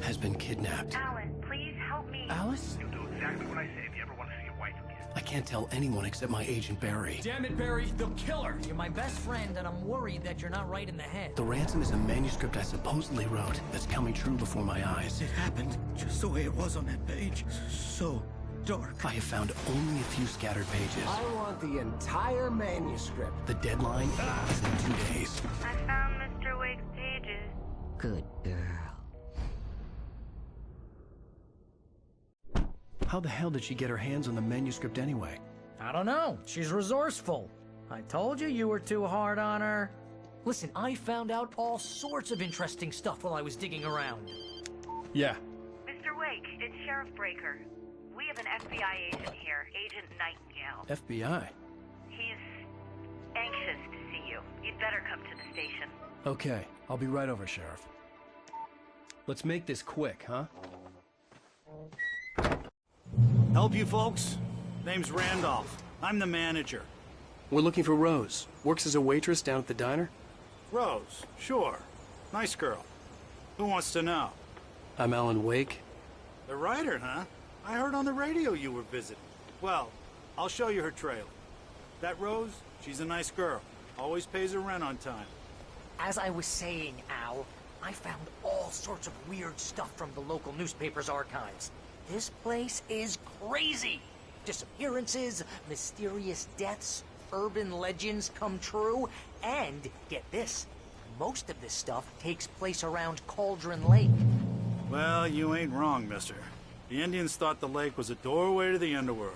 has been kidnapped. Alan, please help me. Alice? You'll do exactly what I say if you ever want to see your wife again. I can't tell anyone except my agent Barry. Damn it, Barry, they'll kill her! You're my best friend, and I'm worried that you're not right in the head. The ransom is a manuscript I supposedly wrote that's coming true before my eyes. It happened just the way it was on that page. So dark. I have found only a few scattered pages. I want the entire manuscript. The deadline is in 2 days. I found Mr. Wake's pages. Good girl. How the hell did she get her hands on the manuscript anyway? I don't know. She's resourceful. I told you you were too hard on her. Listen, I found out all sorts of interesting stuff while I was digging around. Yeah. Mr. Wake, it's Sheriff Breaker. We have an FBI agent here, Agent Nightingale. FBI? He's anxious to see you. You'd better come to the station. Okay, I'll be right over, Sheriff. Let's make this quick, huh? Help you folks? Name's Randolph. I'm the manager. We're looking for Rose. Works as a waitress down at the diner. Rose, sure. Nice girl. Who wants to know? I'm Alan Wake. The writer, huh? I heard on the radio you were visiting. Well, I'll show you her trailer. That Rose, she's a nice girl. Always pays her rent on time. As I was saying, Al, I found all sorts of weird stuff from the local newspaper's archives. This place is crazy. Disappearances, mysterious deaths, urban legends come true, and get this, most of this stuff takes place around Cauldron Lake. Well, you ain't wrong, mister. The Indians thought the lake was a doorway to the underworld.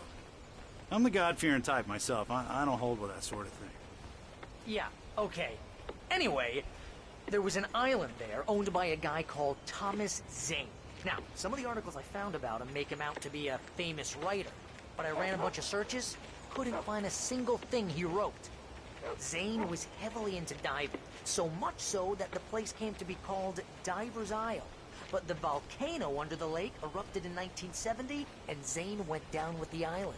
I'm the God-fearing type myself. I don't hold with that sort of thing. Yeah, okay. Anyway, there was an island there owned by a guy called Thomas Zane. Now, some of the articles I found about him make him out to be a famous writer, but I ran a bunch of searches, couldn't find a single thing he wrote. Zane was heavily into diving, so much so that the place came to be called Diver's Isle. But the volcano under the lake erupted in 1970, and Zane went down with the island.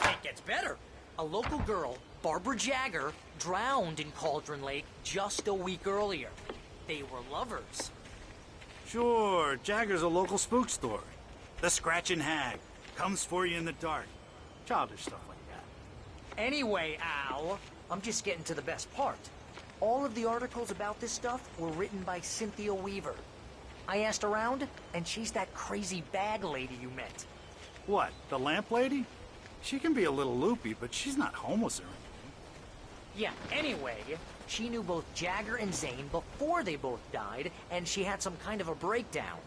It gets better. A local girl, Barbara Jagger, drowned in Cauldron Lake just a week earlier. They were lovers. Sure, Jagger's a local spook story. The Scratching Hag. Comes for you in the dark. Childish stuff like that. Anyway, Al, I'm just getting to the best part. All of the articles about this stuff were written by Cynthia Weaver. I asked around, and she's that crazy bag lady you met. What, the lamp lady? She can be a little loopy, but she's not homeless or anything. Yeah, anyway, she knew both Jagger and Zane before they both died, and she had some kind of a breakdown.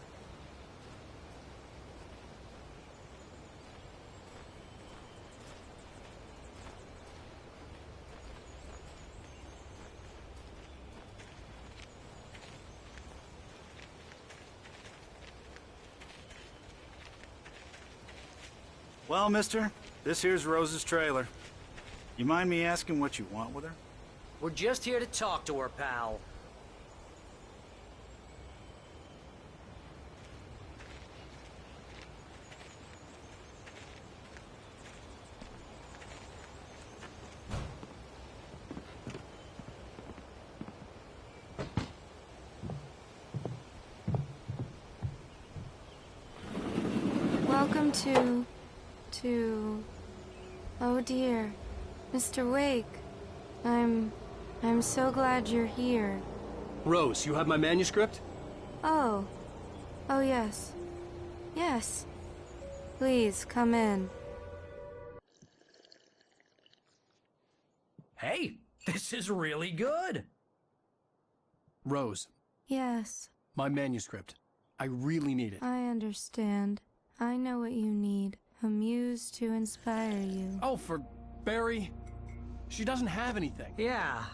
Well, mister, this here's Rose's trailer. You mind me asking what you want with her? We're just here to talk to her, pal. Welcome to... Oh dear, Mr. Wake. I'm so glad you're here. Rose, you have my manuscript? Oh. Oh yes. Yes. Please, come in. Hey, this is really good. Rose, Yes, my manuscript. I really need it. I understand. I know what you need. A muse to inspire you. Oh, for Barry. She doesn't have anything. Yeah,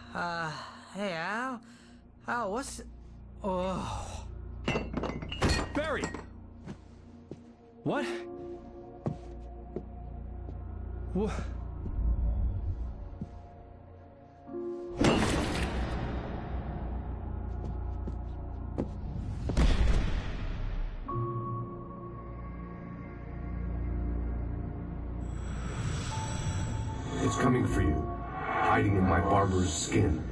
hey, Al? Al, what's... Oh... Barry! What? What? coming for you, hiding in my barber's skin.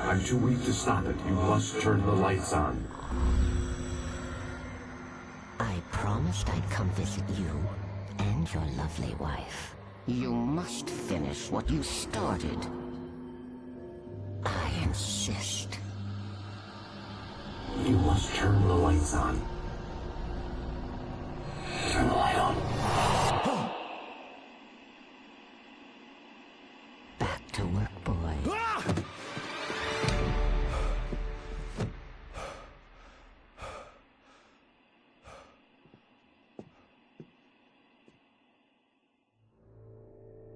I'm too weak to stop it. You must turn the lights on. I promised I'd come visit you and your lovely wife. You must finish what you started. I insist. You must turn the lights on. Turn the light on. Back to work, boy.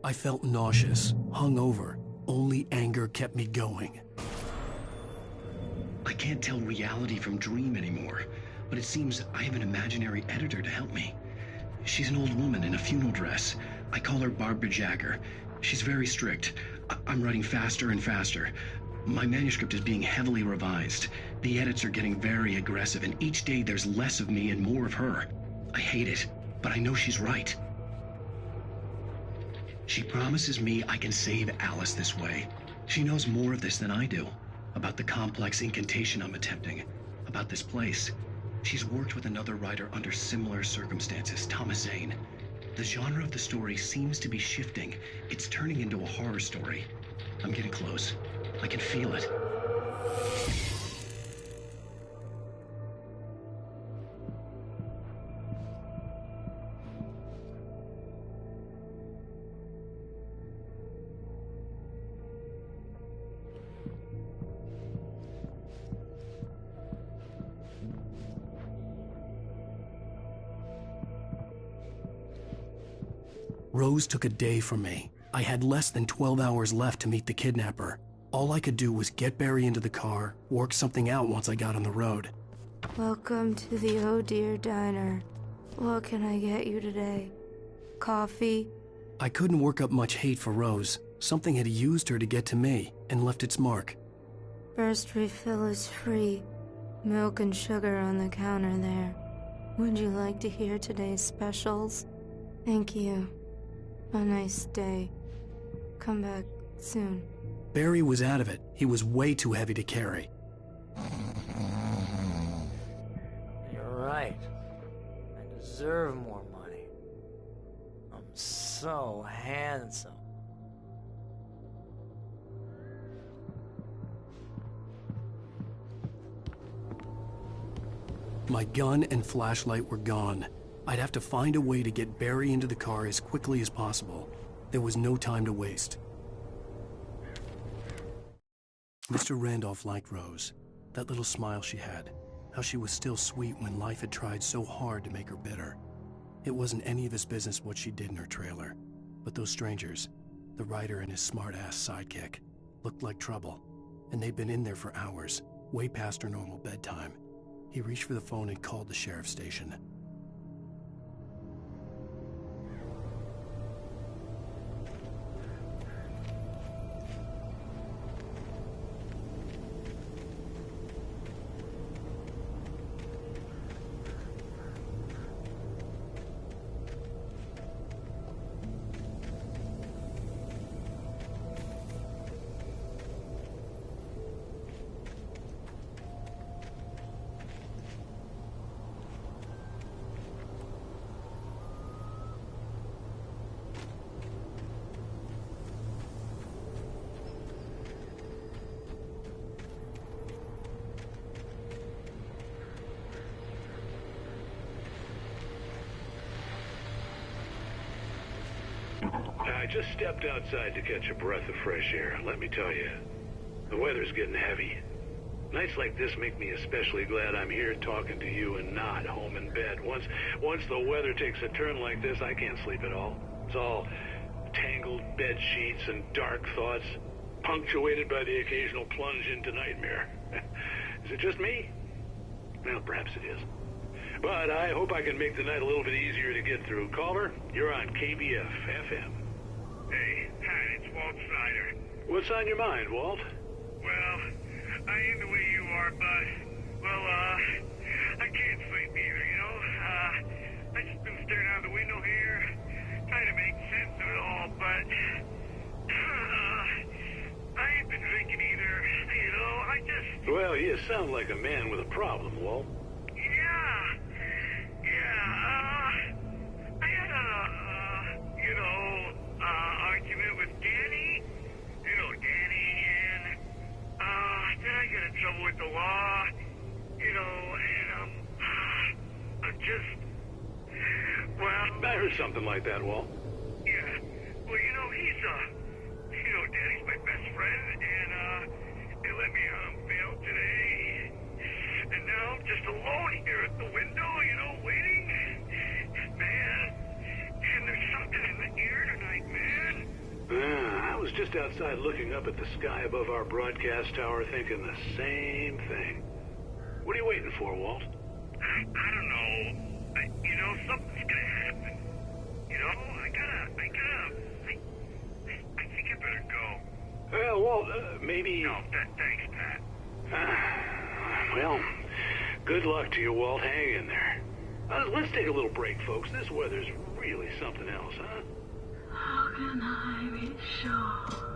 I felt nauseous, hungover. Only anger kept me going. I can't tell reality from dream anymore, but it seems I have an imaginary editor to help me. She's an old woman in a funeral dress. I call her Barbara Jagger. She's very strict. I'm writing faster and faster. My manuscript is being heavily revised. The edits are getting very aggressive, and each day there's less of me and more of her. I hate it, but I know she's right. She promises me I can save Alice this way. She knows more of this than I do. About the complex incantation I'm attempting. About this place. She's worked with another writer under similar circumstances, Thomas Zane. The genre of the story seems to be shifting. It's turning into a horror story. I'm getting close. I can feel it. Rose took a day from me. I had less than 12 hours left to meet the kidnapper. All I could do was get Barry into the car, work something out once I got on the road. Welcome to the Oh Dear Diner. What can I get you today? Coffee? I couldn't work up much hate for Rose. Something had used her to get to me and left its mark. First refill is free. Milk and sugar on the counter there. Would you like to hear today's specials? Thank you. A nice day. Come back soon. Barry was out of it. He was way too heavy to carry. You're right. I deserve more money. I'm so handsome. My gun and flashlight were gone. I'd have to find a way to get Barry into the car as quickly as possible. There was no time to waste. Mr. Randolph liked Rose. That little smile she had. How she was still sweet when life had tried so hard to make her bitter. It wasn't any of his business what she did in her trailer. But those strangers, the writer and his smart-ass sidekick, looked like trouble. And they'd been in there for hours, way past her normal bedtime. He reached for the phone and called the sheriff's station. I just stepped outside to catch a breath of fresh air. Let me tell you, the weather's getting heavy. Nights like this make me especially glad I'm here talking to you and not home in bed. Once the weather takes a turn like this, I can't sleep at all. It's all tangled bed sheets and dark thoughts, punctuated by the occasional plunge into nightmare. Is it just me? Well, perhaps it is. But I hope I can make the night a little bit easier to get through. Caller, you're on KBF FM. Hey, hi, it's Walt Snyder. What's on your mind, Walt? Well, I ain't the way you are, but, well, I can't sleep either, you know? I just been staring out the window here, trying to make sense of it all, but Well, you sound like a man with a problem, Walt. I had argument with Danny. You know Danny, and, then I got in trouble with the law, and, I'm just, well... I heard something like that, Walt. Yeah, well, Danny's my best friend, and, they let me out on bail today. And now I'm just alone here at the window, waiting. Man, and there's something in the air tonight, man. I was just outside looking up at the sky above our broadcast tower thinking the same thing. What are you waiting for, Walt? I don't know. Something's gonna happen. I think I better go. Well, Walt, maybe... No, thanks, Pat. Well, good luck to you, Walt. Hang in there. Let's take a little break, folks. This weather's really something else, huh? How can I be sure?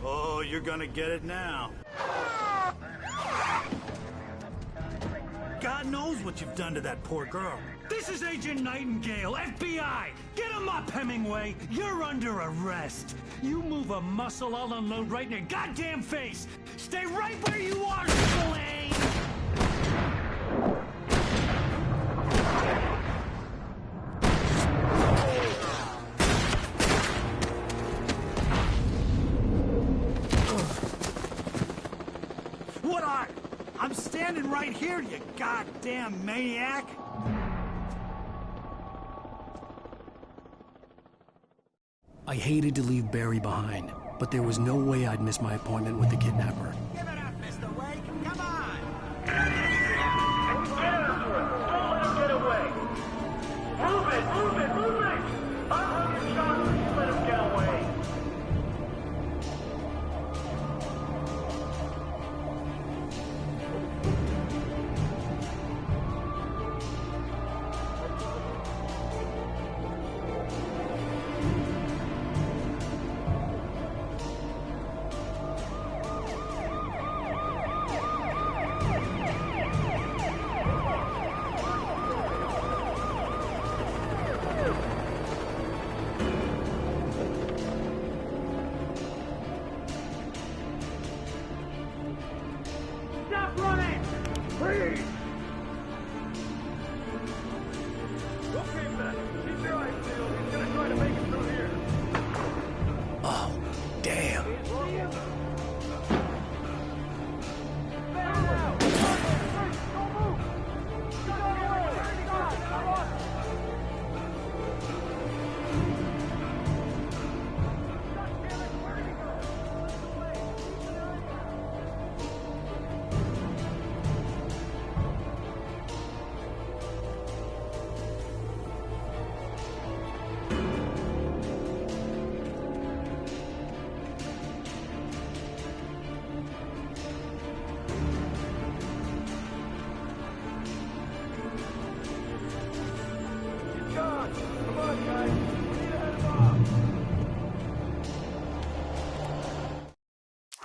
Oh, you're gonna get it now. God knows what you've done to that poor girl. This is Agent Nightingale, FBI! Get him up, Hemingway! You're under arrest! You move a muscle, I'll unload right in your goddamn face! Stay right where you are, Spillane! I'm standing right here, you goddamn maniac! I hated to leave Barry behind, but there was no way I'd miss my appointment with the kidnapper. Give it up, Mr. Wake. Come on! Get after it! Don't let him get away! Move it! Move it! Move it! I'll have your shot if you let him get away!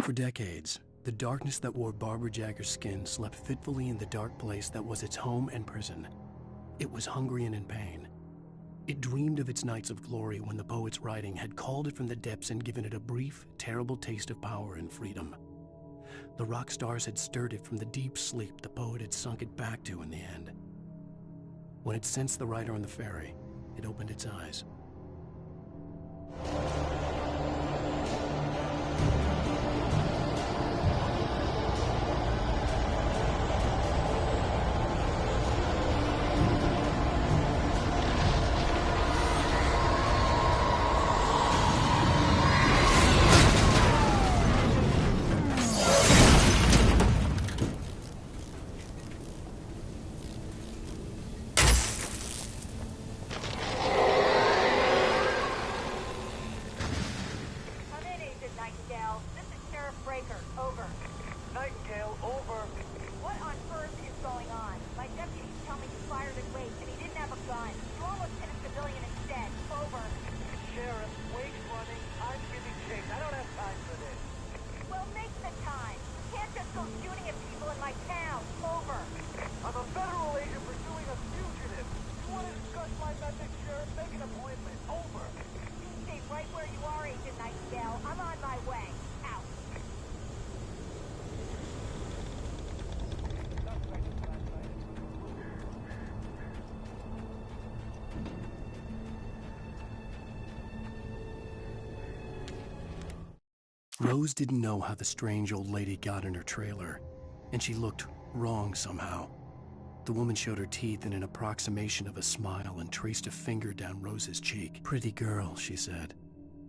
For decades, the darkness that wore Barbara Jagger's skin slept fitfully in the dark place that was its home and prison. It was hungry and in pain. It dreamed of its nights of glory when the poet's writing had called it from the depths and given it a brief, terrible taste of power and freedom. The rock stars had stirred it from the deep sleep the poet had sunk it back to in the end. When it sensed the rider on the ferry, it opened its eyes. Rose didn't know how the strange old lady got in her trailer, and she looked wrong somehow. The woman showed her teeth in an approximation of a smile and traced a finger down Rose's cheek. "Pretty girl," she said.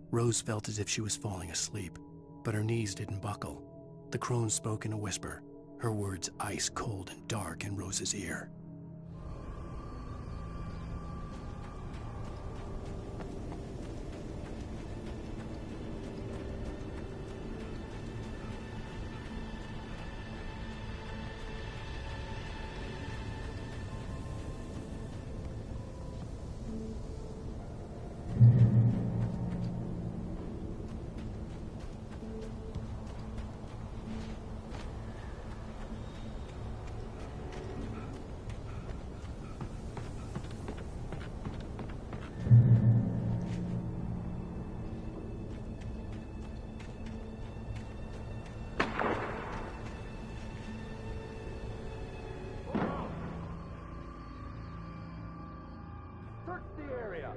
Rose felt as if she was falling asleep, but her knees didn't buckle. The crone spoke in a whisper, her words ice cold and dark in Rose's ear. Search the area.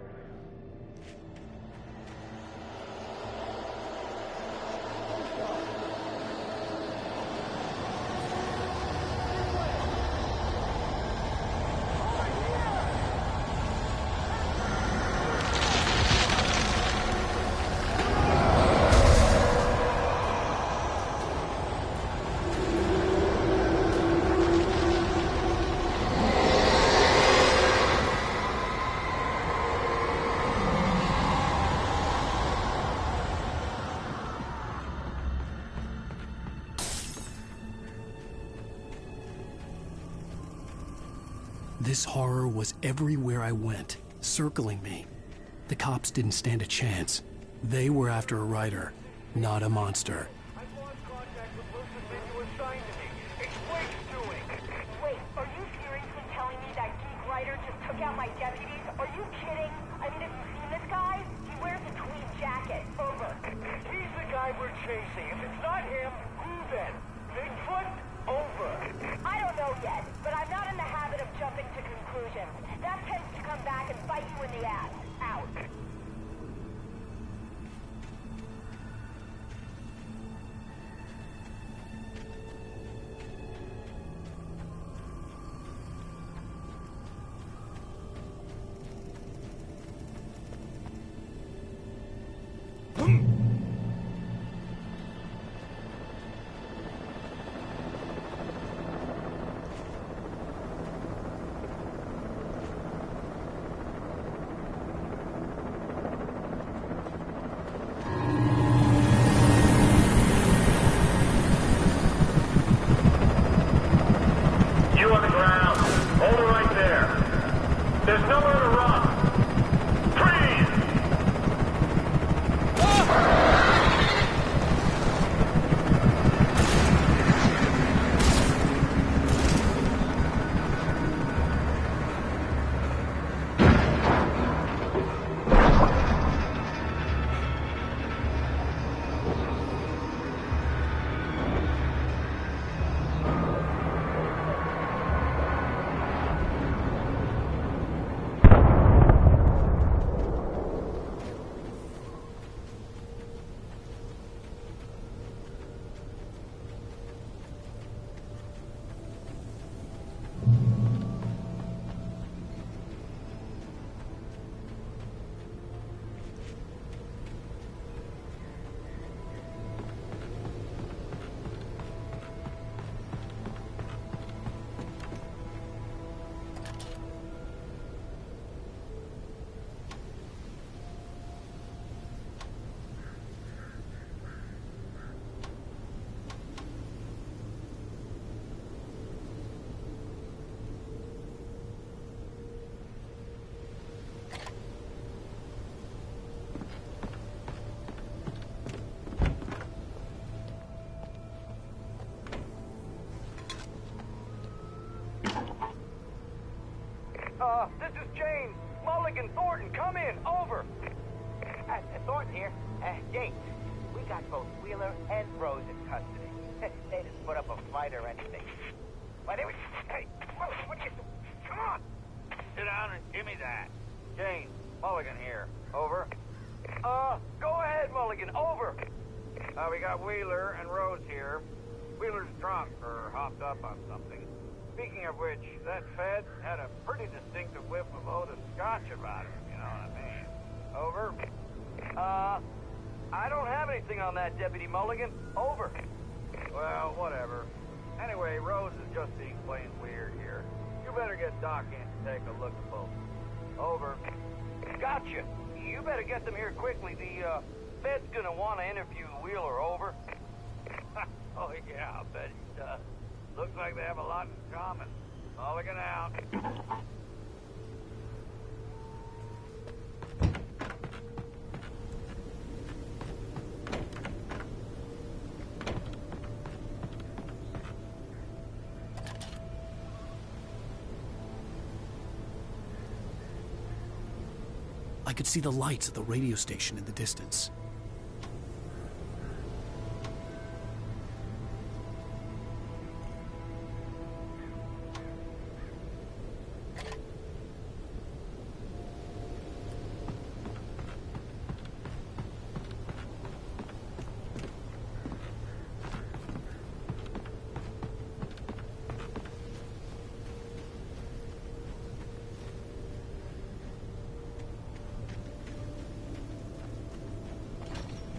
This horror was everywhere I went, circling me. The cops didn't stand a chance. They were after a writer, not a monster. I've lost contact with Wilson men you assigned to me. It's Blake's doing. Wait, are you seriously telling me that geek writer just took out my deputies? Are you kidding? I mean, have you seen this guy? He wears a tweed jacket. Over. He's the guy we're chasing. If it's not him, who then? Bigfoot? Over. I don't know yet, but I'm not in the habit of jumping to conclusions. That tends to come back and bite you in the ass. Out. Mulligan, Thornton, come in. Over. Thornton here. James, we got both Wheeler and Rose in custody. They didn't put up a fight or anything. But anyway, hey, Mulligan, what are you doing? Come on. Sit down and give me that. James, Mulligan here. Over. Go ahead, Mulligan. Over. We got Wheeler and Rose here. Wheeler's drunk or hopped up on something. Speaking of which, that Fed had a pretty distinctive whiff of Otis Scotch about him, you know what I mean? Over. I don't have anything on that, Deputy Mulligan. Over. Well, whatever. Anyway, Rose is just being plain weird here. You better get Doc in to take a look at both. Over. Gotcha. You better get them here quickly. The, Fed's gonna want to interview Wheeler. Over. Oh, yeah, I'll bet he does. Looks like they have a lot in common. Mulligan out. I could see the lights of the radio station in the distance.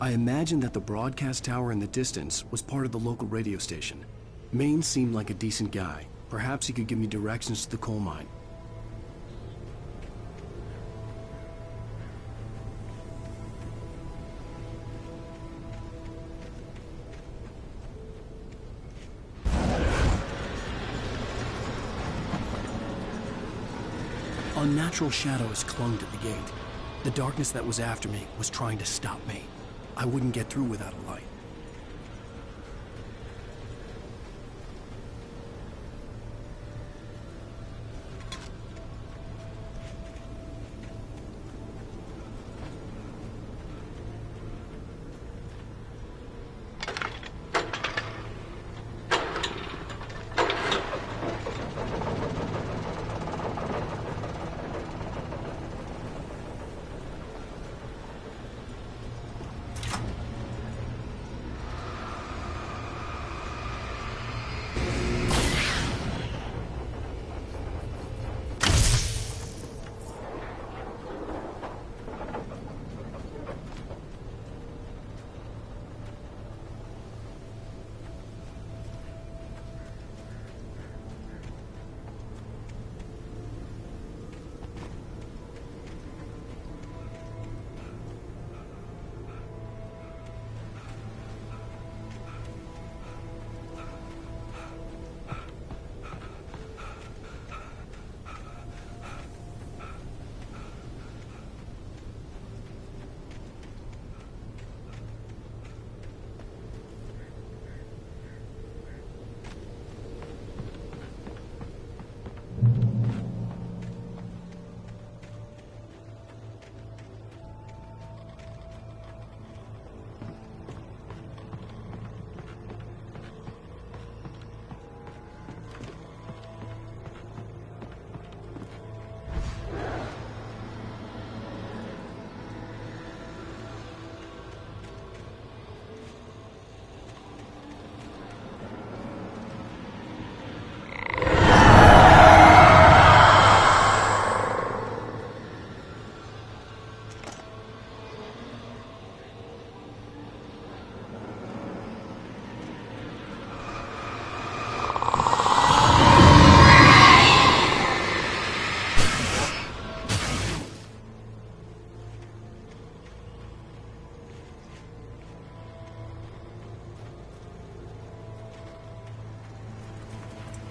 I imagined that the broadcast tower in the distance was part of the local radio station. Maine seemed like a decent guy. Perhaps he could give me directions to the coal mine. Unnatural shadows clung to the gate. The darkness that was after me was trying to stop me. I wouldn't get through without a light.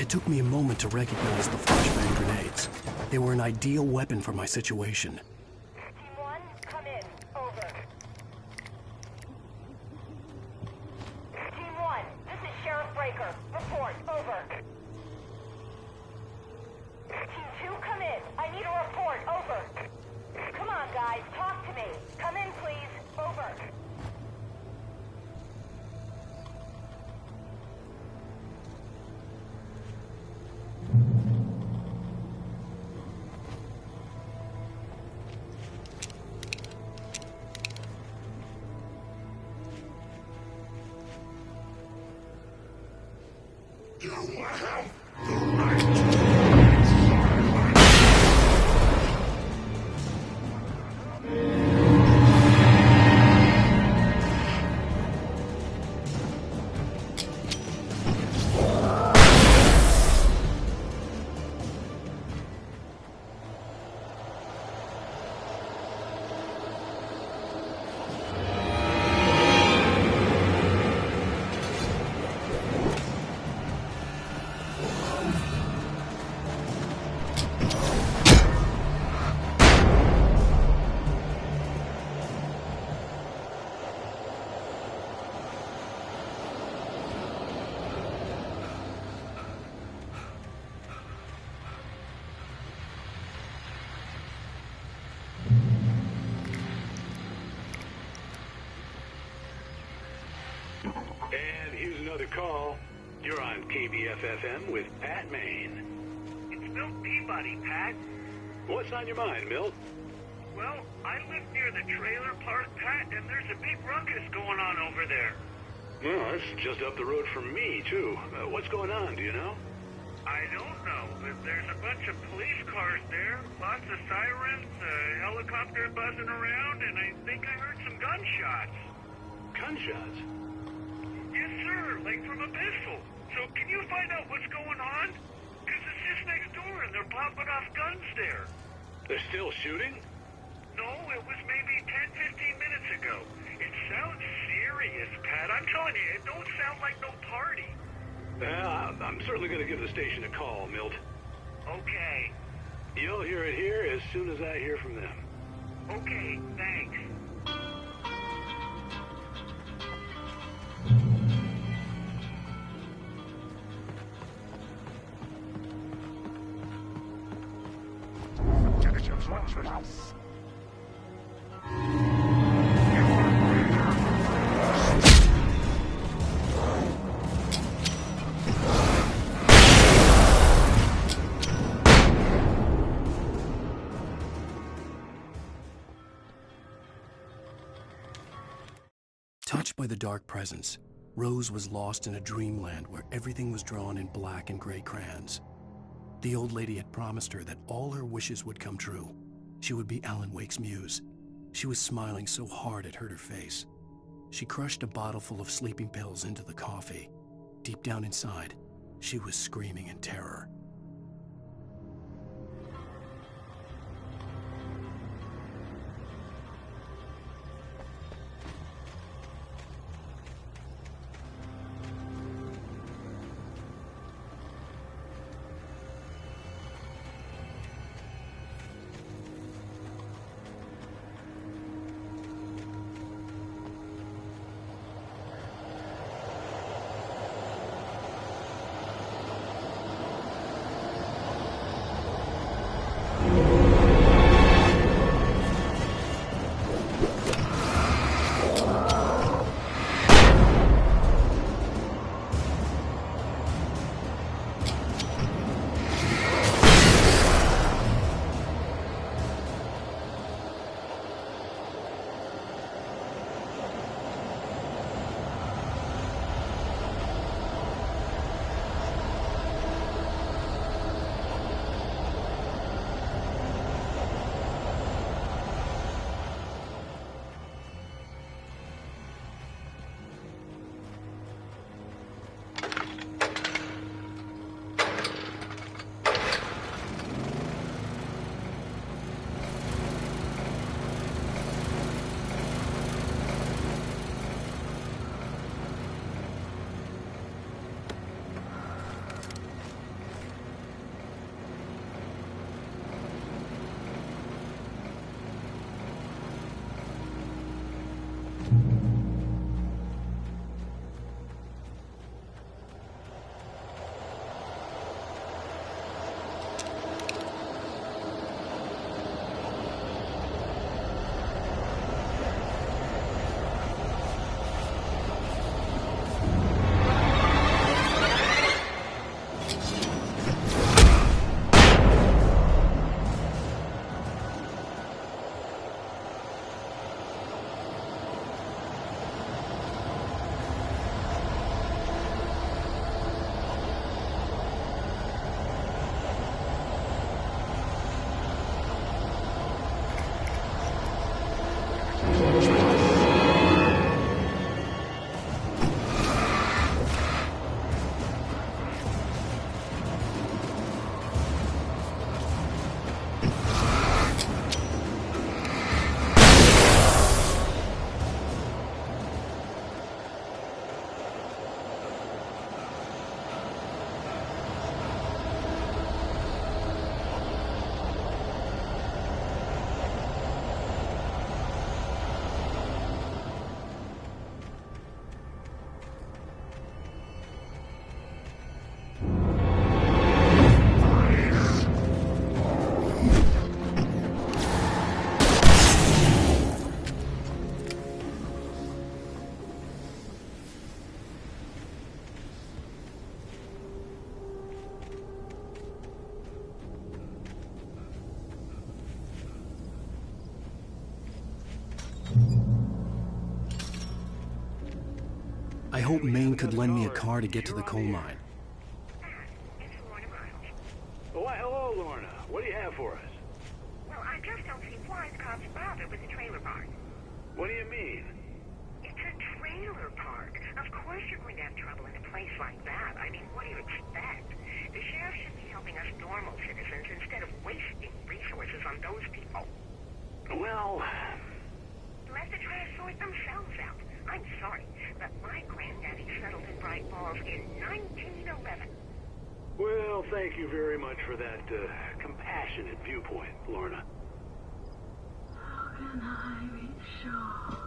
It took me a moment to recognize the flashbang grenades. They were an ideal weapon for my situation. Team 1, come in. Over. Team 1, this is Sheriff Breaker. Report. Over. Team 2, come in. I need a report. Over. And here's another call. You're on KBFFM with Pat Maine. It's Milt Peabody, Pat. What's on your mind, Milt? Well, I live near the trailer park, Pat, and there's a big ruckus going on over there. Well, that's just up the road from me, too. What's going on, do you know? I don't know, but there's a bunch of police cars there, lots of sirens, a helicopter buzzing around, and I think I heard some gunshots. Gunshots? Yes, sir, like from a pistol. So can you find out what's going on? Because it's just next door and they're popping off guns there. They're still shooting? No, it was maybe 10, 15 minutes ago. It sounds serious, Pat. I'm telling you, it don't sound like no party. I'm certainly going to give the station a call, Milt. Okay. You'll hear it here as soon as I hear from them. Okay, thanks. Touched by the dark presence, Rose was lost in a dreamland where everything was drawn in black and gray crayons. The old lady had promised her that all her wishes would come true. She would be Alan Wake's muse. She was smiling so hard it hurt her face. She crushed a bottle full of sleeping pills into the coffee. Deep down inside, she was screaming in terror. hoped Maine could lend me a car to get to the coal mine. Oh, why, hello, Lorna. What do you have for us? Well, I just don't see why the cops bother with the trailer park. What do you mean? It's a trailer park. Of course you're going to have trouble in a place like that. I mean, what do you expect? The sheriff should be helping us normal citizens instead of wasting resources on those people. Well... Let the trash sort themselves out. I'm sorry, but my granddaddy settled in Bright Falls in 1911. Well, thank you very much for that compassionate viewpoint, Lorna. How can I be sure?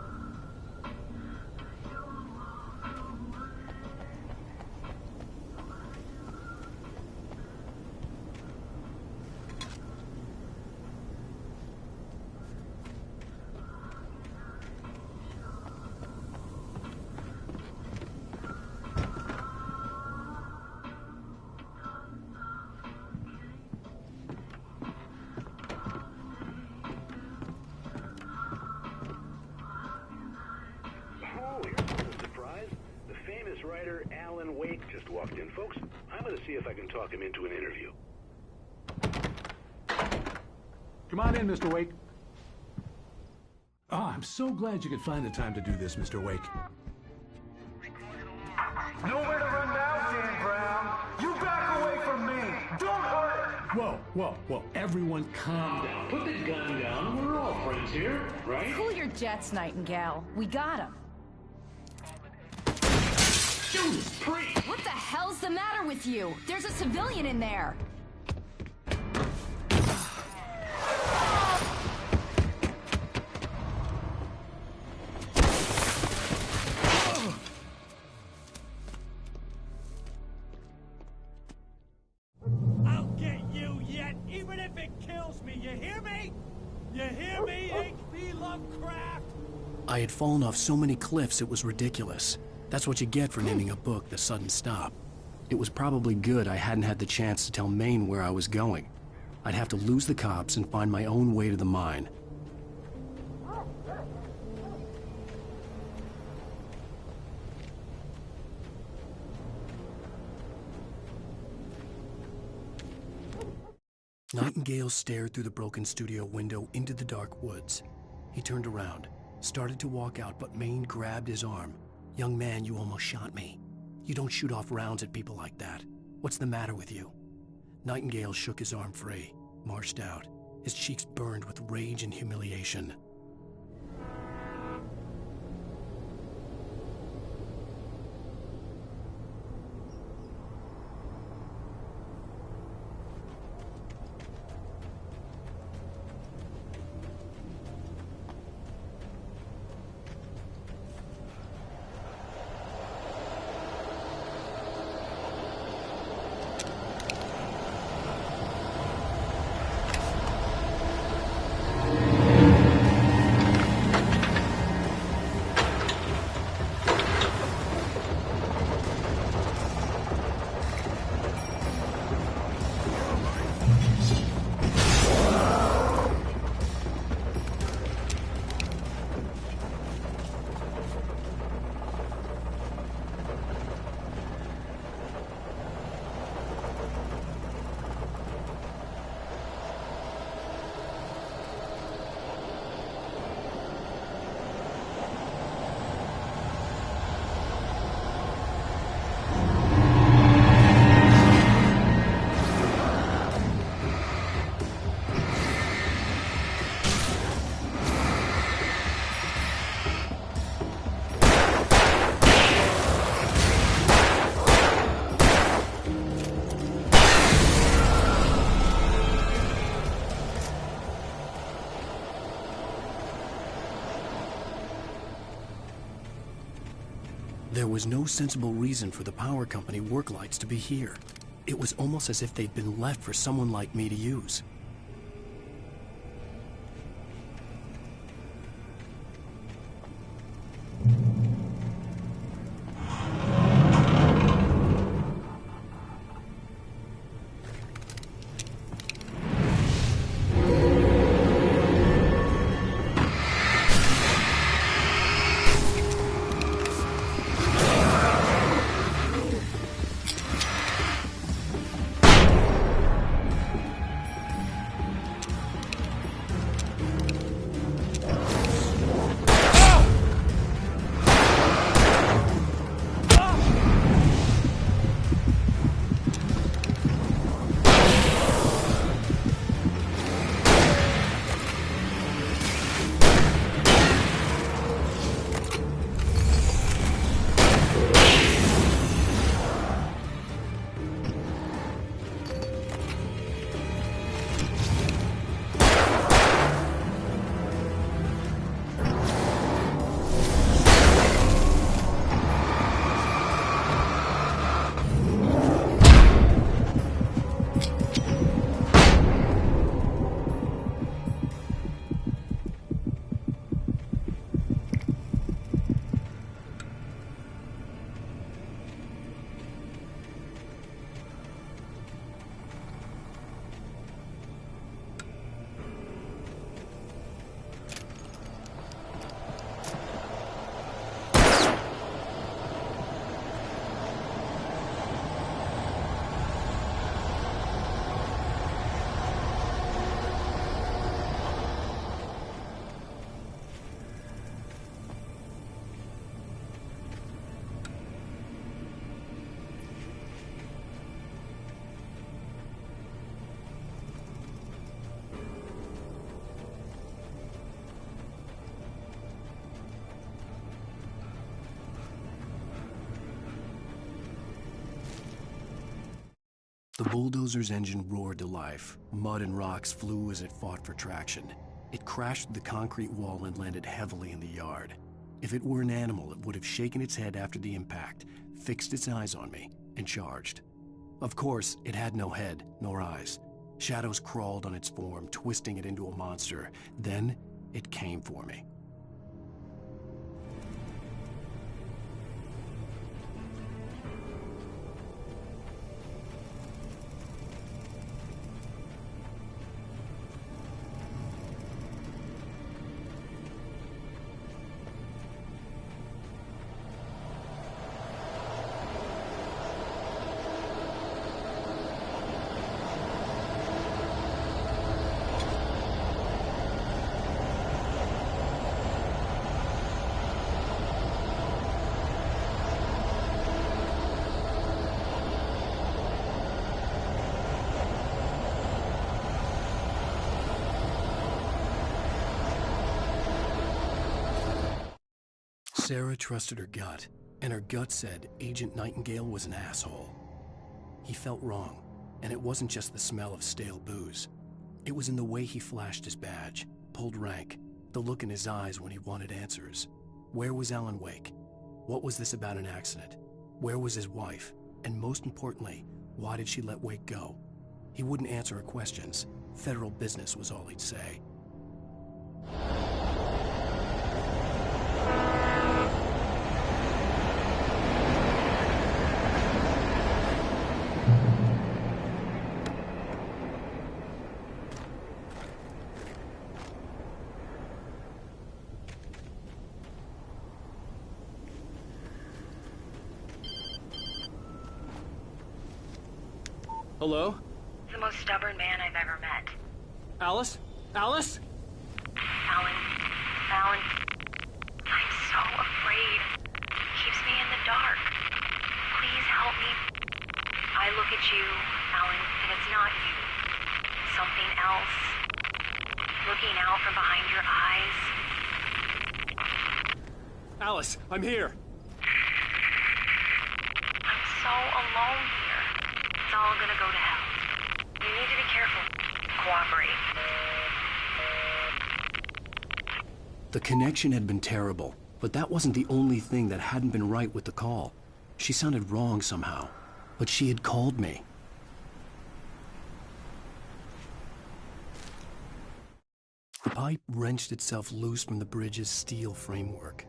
Writer Alan Wake just walked in. Folks, I'm going to see if I can talk him into an interview. Come on in, Mr. Wake. Oh, I'm so glad you could find the time to do this, Mr. Wake. Nowhere to run now, Dan Brown. You back away from me. Don't hurt it. Whoa. Everyone calm down. Put the gun down. We're all friends here, right? Cool your jets, Nightingale. We got him. Judas Priest! What the hell's the matter with you? There's a civilian in there. I'll get you yet, even if it kills me. You hear me? You hear me, H.P. Lovecraft? I had fallen off so many cliffs it was ridiculous. That's what you get for naming a book The Sudden Stop. It was probably good I hadn't had the chance to tell Maine where I was going. I'd have to lose the cops and find my own way to the mine. Nightingale stared through the broken studio window into the dark woods. He turned around, started to walk out, but Maine grabbed his arm. "Young man, you almost shot me. You don't shoot off rounds at people like that. What's the matter with you?" Nightingale shook his arm free, marched out. His cheeks burned with rage and humiliation. There was no sensible reason for the power company work lights to be here. It was almost as if they'd been left for someone like me to use. The bulldozer's engine roared to life. Mud and rocks flew as it fought for traction. It crashed through the concrete wall and landed heavily in the yard. If it were an animal, it would have shaken its head after the impact, fixed its eyes on me, and charged. Of course, it had no head, nor eyes. Shadows crawled on its form, twisting it into a monster. Then, it came for me. Sarah trusted her gut, and her gut said Agent Nightingale was an asshole. He felt wrong, and it wasn't just the smell of stale booze. It was in the way he flashed his badge, pulled rank, the look in his eyes when he wanted answers. Where was Alan Wake? What was this about an accident? Where was his wife? And most importantly, why did she let Wake go? He wouldn't answer her questions. Federal business was all he'd say. Hello? The most stubborn man I've ever met. Alice? Alice? Alan. I'm so afraid. Keeps me in the dark. Please help me. I look at you, Alan, and it's not you. Something else. Looking out from behind your eyes. Alice, I'm here. I'm so alone here. It's all gonna go to hell. You need to be careful. Cooperate. The connection had been terrible, but that wasn't the only thing that hadn't been right with the call. She sounded wrong somehow, but she had called me. The pipe wrenched itself loose from the bridge's steel framework.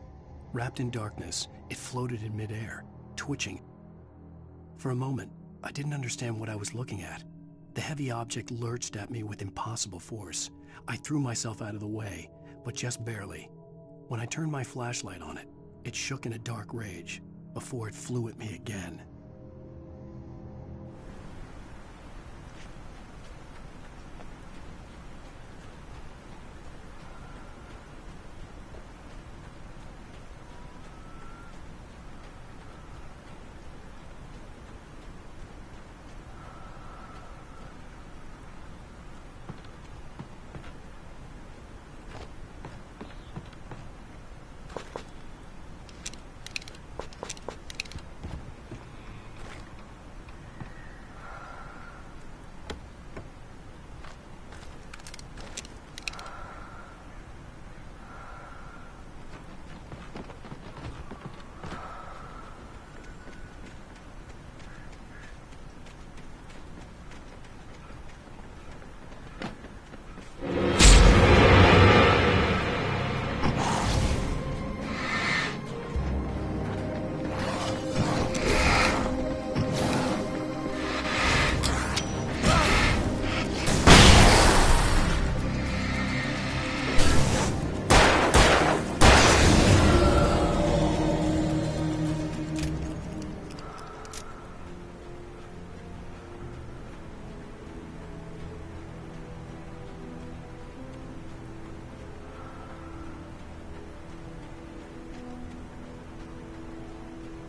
Wrapped in darkness, it floated in midair, twitching. For a moment, I didn't understand what I was looking at. The heavy object lurched at me with impossible force. I threw myself out of the way, but just barely. When I turned my flashlight on it, it shook in a dark rage before it flew at me again.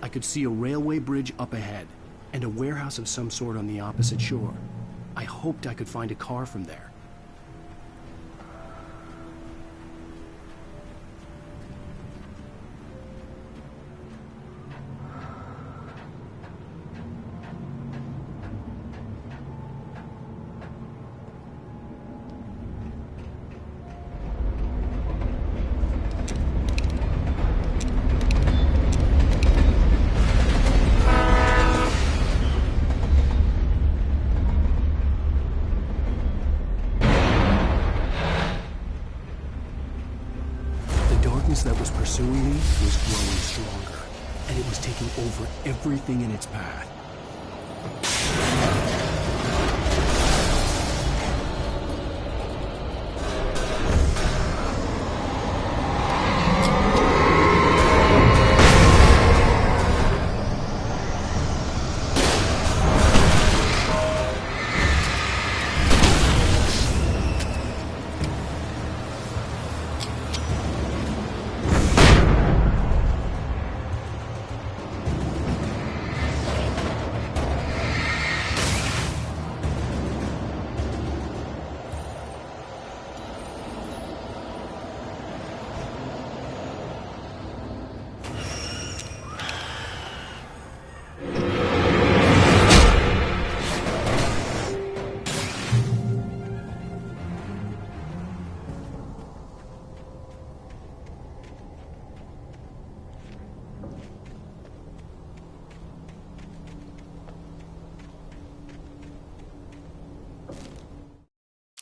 I could see a railway bridge up ahead, and a warehouse of some sort on the opposite shore. I hoped I could find a car from there. darkness that was pursuing me was growing stronger, and it was taking over everything in its path.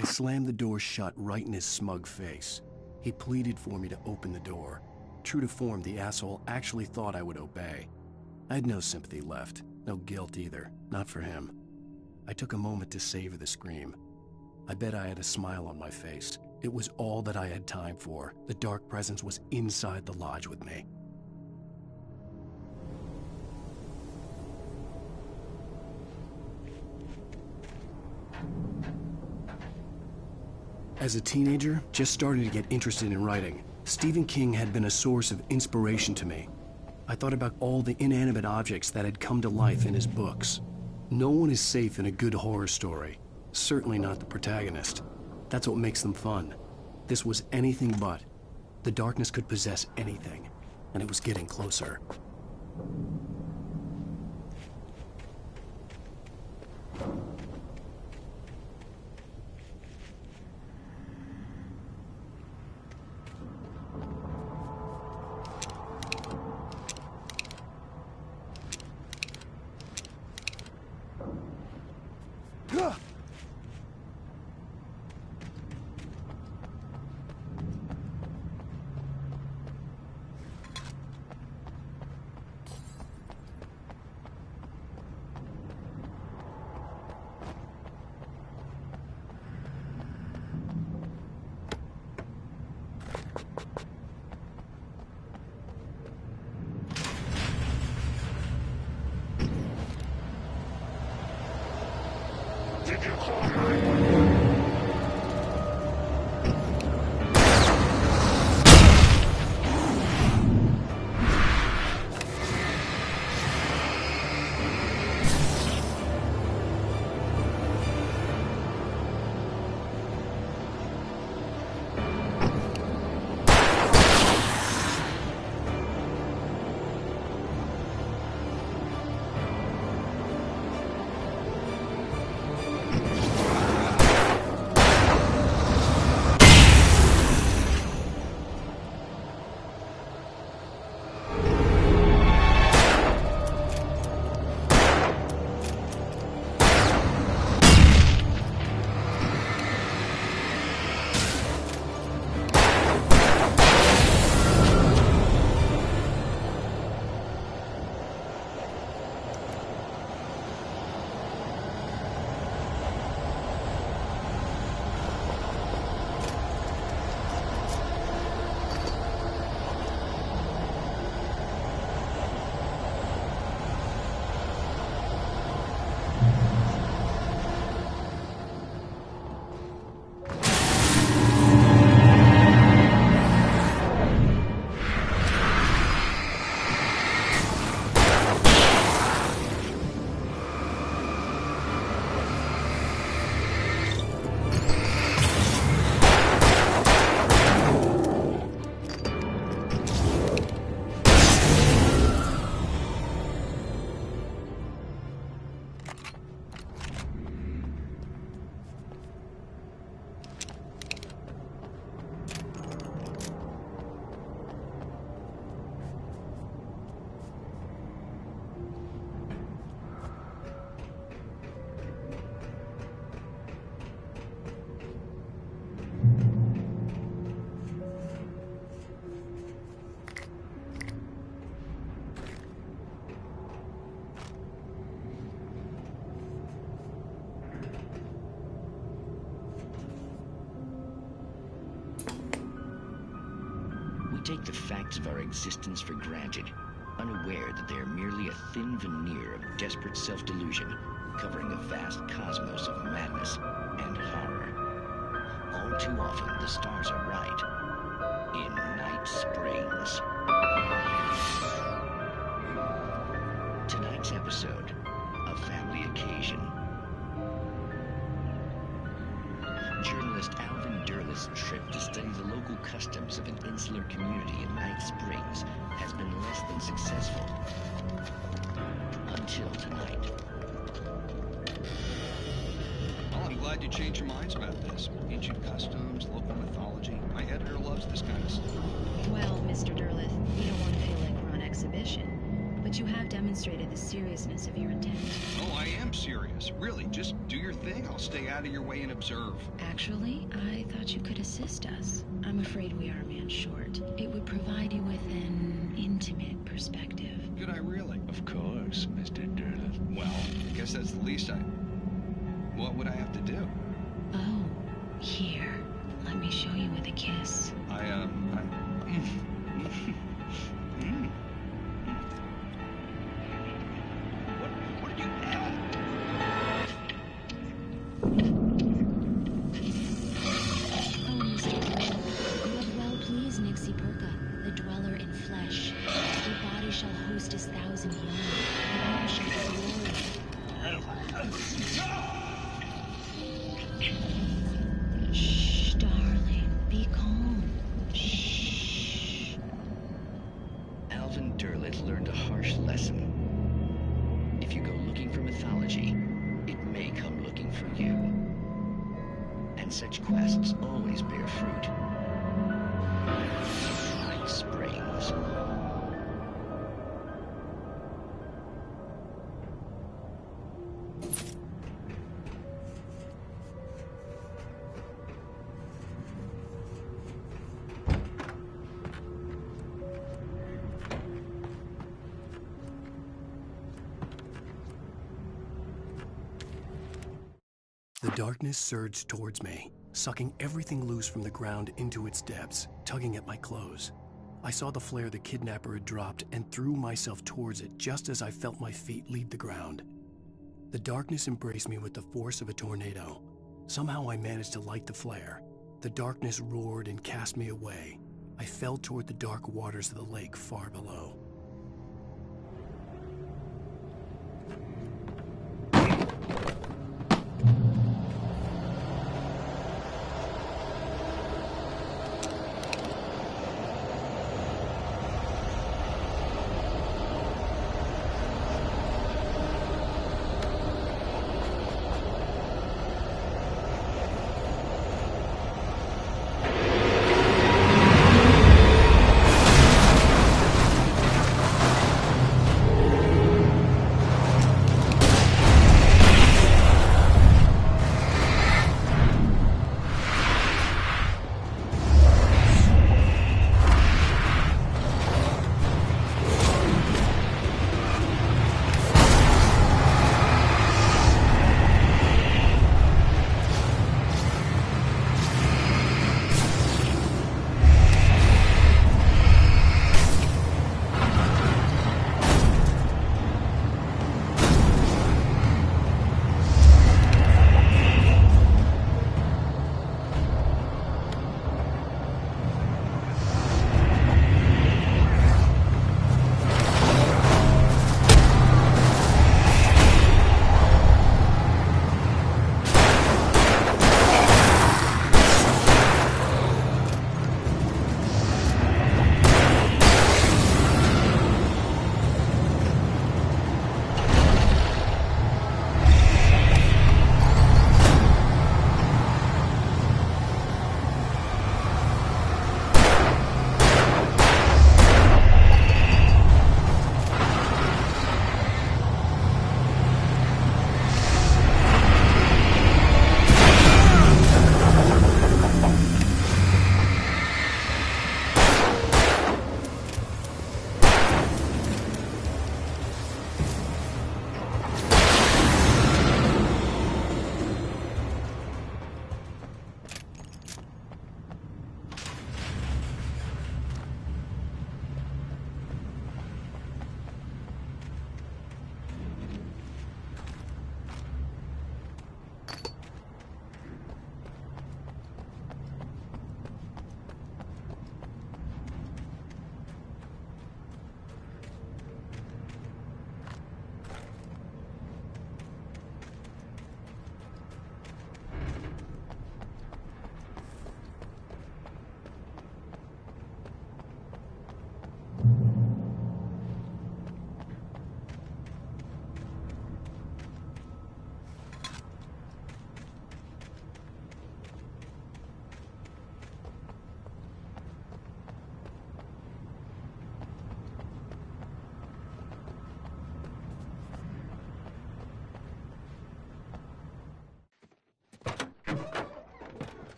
I slammed the door shut right in his smug face. He pleaded for me to open the door. True to form, the asshole actually thought I would obey. I had no sympathy left, no guilt either, not for him. I took a moment to savor the scream. I bet I had a smile on my face. It was all that I had time for. The dark presence was inside the lodge with me. As a teenager, just starting to get interested in writing, Stephen King had been a source of inspiration to me. I thought about all the inanimate objects that had come to life in his books. No one is safe in a good horror story, certainly not the protagonist. That's what makes them fun. This was anything but. The darkness could possess anything, and it was getting closer. We take the facts of our existence for granted, unaware that they are merely a thin veneer of desperate self-delusion, covering a vast cosmos of madness and horror. All too often, the stars are right. In Night Springs. Tonight's episode, A Family Occasion. Journalist Alvin Derlis' trip to study the local customs of an insular community in Night Springs has been less than successful. Until tonight. Well, I'm glad you changed your minds about this. Ancient customs, local mythology. My editor loves this kind of stuff. Well, Mr. Derleth, you don't want to feel like we're on exhibition. But you have demonstrated the seriousness of your intent. Oh, I am serious. Really, just do your thing. I'll stay out of your way and observe. Actually, I thought you could assist us. I'm afraid we are a man short. It would provide you with an intimate perspective. Could I really? Of course, Mr. Derleth. Well, I guess that's the least I... What would I have to do? Oh, here. Let me show you with a kiss. What did you have? Oh, Mr. Derleth, you have well pleased Nixie Perka, the dweller in flesh. Your body shall host his 1,000 young, and all shall be glory. Shh, darling, be calm. Shh. Alvin Derleth learned a harsh lesson. If you go looking for mythology, it may come looking for you. And such quests always bear fruit. Night Springs. The darkness surged towards me, sucking everything loose from the ground into its depths, tugging at my clothes. I saw the flare the kidnapper had dropped and threw myself towards it just as I felt my feet leave the ground. The darkness embraced me with the force of a tornado. Somehow I managed to light the flare. The darkness roared and cast me away. I fell toward the dark waters of the lake far below.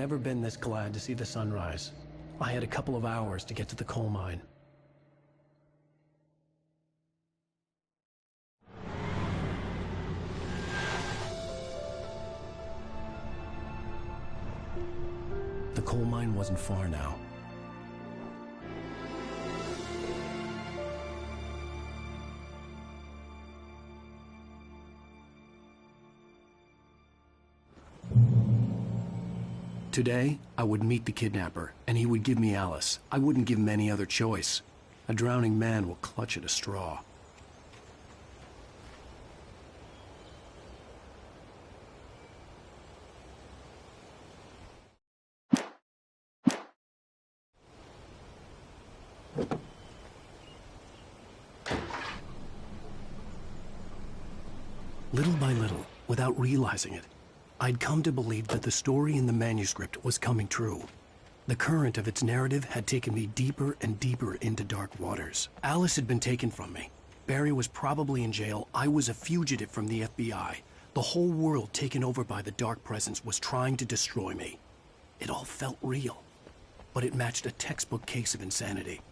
never been this glad to see the sunrise. I had a couple of hours to get to the coal mine. The coal mine wasn't far now. Today, I would meet the kidnapper, and he would give me Alice. I wouldn't give him any other choice. A drowning man will clutch at a straw. Little by little, without realizing it, I'd come to believe that the story in the manuscript was coming true. The current of its narrative had taken me deeper and deeper into dark waters. Alice had been taken from me. Barry was probably in jail. I was a fugitive from the FBI. The whole world taken over by the Dark Presence was trying to destroy me. It all felt real, but it matched a textbook case of insanity.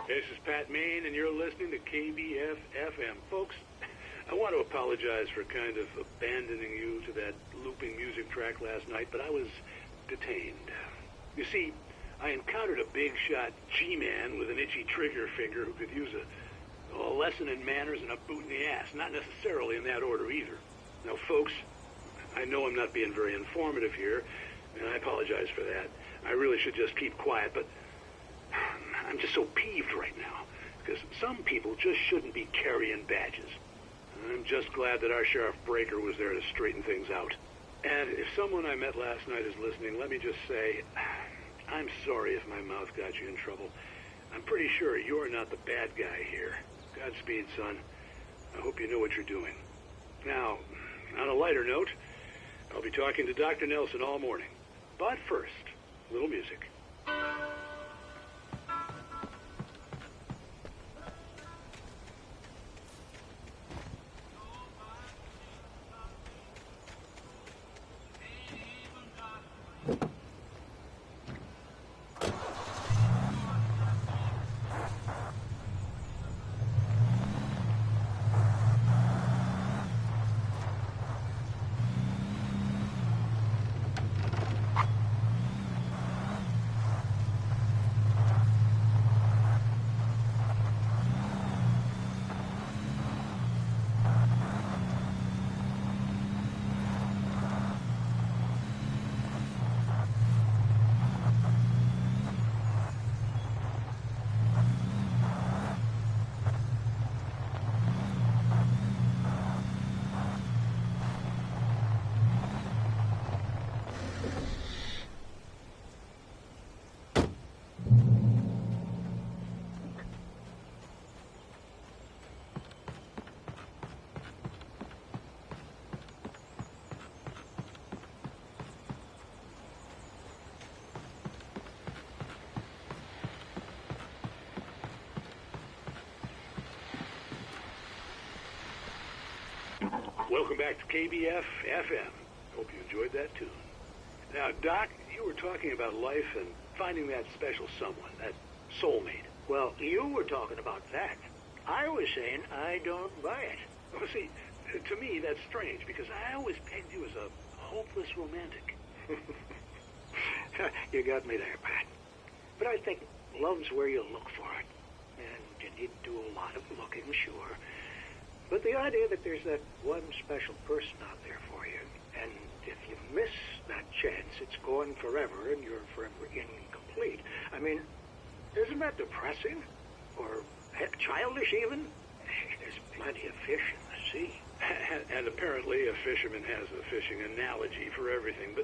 This is Pat Main, and you're listening to KBF-FM. Folks, I want to apologize for kind of abandoning you to that looping music track last night, but I was detained. You see, I encountered a big-shot G-man with an itchy trigger finger who could use a lesson in manners and a boot in the ass. Not necessarily in that order either. Now, folks, I know I'm not being very informative here, and I apologize for that. I really should just keep quiet, but I'm just so peeved right now, because some people just shouldn't be carrying badges. I'm just glad that our Sheriff Breaker was there to straighten things out. And if someone I met last night is listening, let me just say, I'm sorry if my mouth got you in trouble. I'm pretty sure you're not the bad guy here. Godspeed, son. I hope you know what you're doing. Now, on a lighter note, I'll be talking to Dr. Nelson all morning. But first, a little music. Welcome back to KBF FM. Hope you enjoyed that tune. Now, Doc, you were talking about life and finding that special someone, that soulmate. Well, you were talking about that. I was saying I don't buy it. Well, see, to me, that's strange, because I always pegged you as a hopeless romantic. You got me there, Pat. But I think love's where you look for it. And you need to do a lot of looking, sure. But the idea that there's that one special person out there for you, and if you miss that chance, it's gone forever, and you're forever incomplete. I mean, isn't that depressing? Or heck, childish even? There's plenty of fish in the sea. And apparently a fisherman has a fishing analogy for everything, but